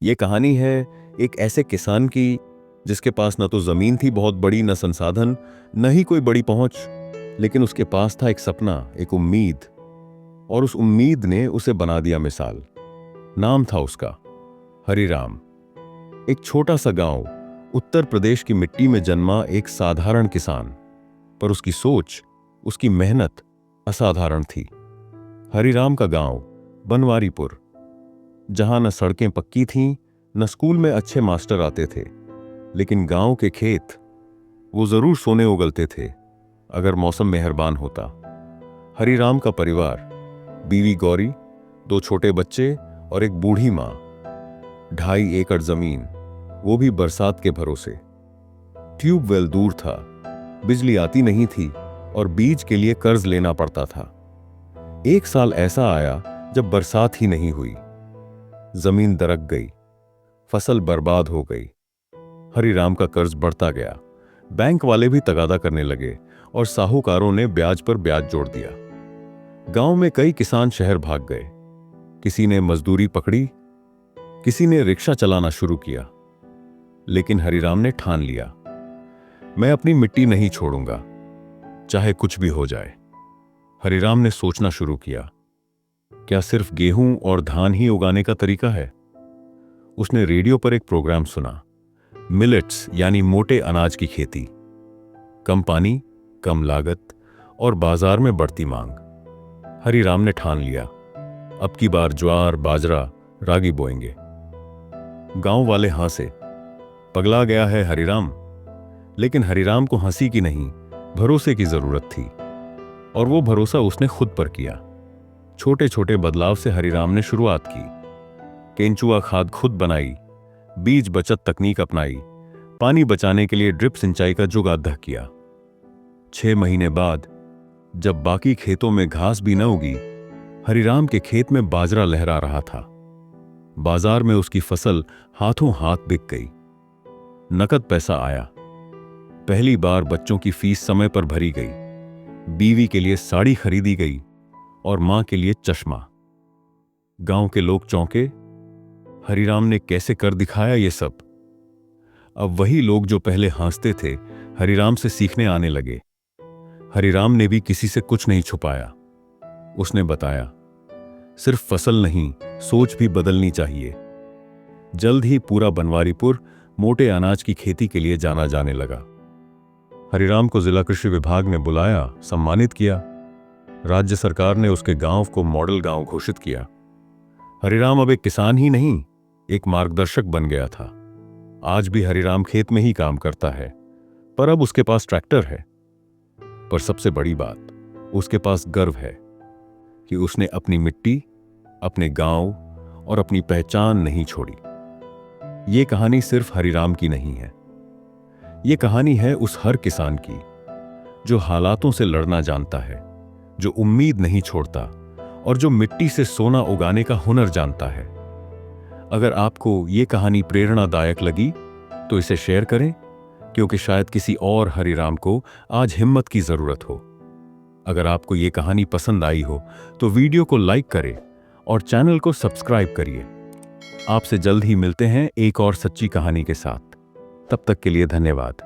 ये कहानी है एक ऐसे किसान की जिसके पास न तो जमीन थी बहुत बड़ी, न संसाधन, न ही कोई बड़ी पहुंच, लेकिन उसके पास था एक सपना, एक उम्मीद। और उस उम्मीद ने उसे बना दिया मिसाल। नाम था उसका हरिराम। एक छोटा सा गांव, उत्तर प्रदेश की मिट्टी में जन्मा एक साधारण किसान, पर उसकी सोच, उसकी मेहनत असाधारण थी। हरिराम का गांव बनवारीपुर, जहां न सड़कें पक्की थीं, न स्कूल में अच्छे मास्टर आते थे, लेकिन गांव के खेत वो जरूर सोने उगलते थे अगर मौसम मेहरबान होता। हरिराम का परिवार, बीवी गौरी, 2 छोटे बच्चे और एक बूढ़ी मां, 2.5 एकड़ जमीन, वो भी बरसात के भरोसे। ट्यूबवेल दूर था, बिजली आती नहीं थी और बीज के लिए कर्ज लेना पड़ता था। एक साल ऐसा आया जब बरसात ही नहीं हुई। जमीन दरक गई, फसल बर्बाद हो गई। हरिराम का कर्ज बढ़ता गया, बैंक वाले भी तगादा करने लगे और साहूकारों ने ब्याज पर ब्याज जोड़ दिया। गांव में कई किसान शहर भाग गए। किसी ने मजदूरी पकड़ी, किसी ने रिक्शा चलाना शुरू किया, लेकिन हरिराम ने ठान लिया, मैं अपनी मिट्टी नहीं छोड़ूंगा, चाहे कुछ भी हो जाए। हरिराम ने सोचना शुरू किया, क्या सिर्फ गेहूं और धान ही उगाने का तरीका है? उसने रेडियो पर एक प्रोग्राम सुना, मिलेट्स यानी मोटे अनाज की खेती। कम पानी, कम लागत और बाजार में बढ़ती मांग। हरिराम ने ठान लिया, अब की बार ज्वार, बाजरा, रागी बोएंगे। गांव वाले हंसे, पगला गया है हरिराम। लेकिन हरिराम को हंसी की नहीं, भरोसे की जरूरत थी, और वो भरोसा उसने खुद पर किया। छोटे छोटे बदलाव से हरिराम ने शुरुआत की। केंचुआ खाद खुद बनाई, बीज बचत तकनीक अपनाई, पानी बचाने के लिए ड्रिप सिंचाई का जुगाड़ किया। 6 महीने बाद, जब बाकी खेतों में घास भी न उगी, हरिराम के खेत में बाजरा लहरा रहा था। बाजार में उसकी फसल हाथों हाथ बिक गई। नकद पैसा आया। पहली बार बच्चों की फीस समय पर भरी गई, बीवी के लिए साड़ी खरीदी गई और मां के लिए चश्मा। गांव के लोग चौंके, हरिराम ने कैसे कर दिखाया ये सब? अब वही लोग जो पहले हंसते थे, हरिराम से सीखने आने लगे। हरिराम ने भी किसी से कुछ नहीं छुपाया। उसने बताया, सिर्फ फसल नहीं, सोच भी बदलनी चाहिए। जल्द ही पूरा बनवारीपुर मोटे अनाज की खेती के लिए जाना जाने लगा। हरिराम को जिला कृषि विभाग ने बुलाया, सम्मानित किया। राज्य सरकार ने उसके गांव को मॉडल गांव घोषित किया। हरिराम अब एक किसान ही नहीं, एक मार्गदर्शक बन गया था। आज भी हरिराम खेत में ही काम करता है, पर अब उसके पास ट्रैक्टर है। पर सबसे बड़ी बात, उसके पास गर्व है कि उसने अपनी मिट्टी, अपने गांव और अपनी पहचान नहीं छोड़ी। ये कहानी सिर्फ हरिराम की नहीं है, ये कहानी है उस हर किसान की जो हालातों से लड़ना जानता है, जो उम्मीद नहीं छोड़ता और जो मिट्टी से सोना उगाने का हुनर जानता है। अगर आपको ये कहानी प्रेरणादायक लगी तो इसे शेयर करें, क्योंकि शायद किसी और हरिराम को आज हिम्मत की जरूरत हो। अगर आपको ये कहानी पसंद आई हो तो वीडियो को लाइक करें और चैनल को सब्सक्राइब करिए। आपसे जल्द ही मिलते हैं एक और सच्ची कहानी के साथ। तब तक के लिए धन्यवाद।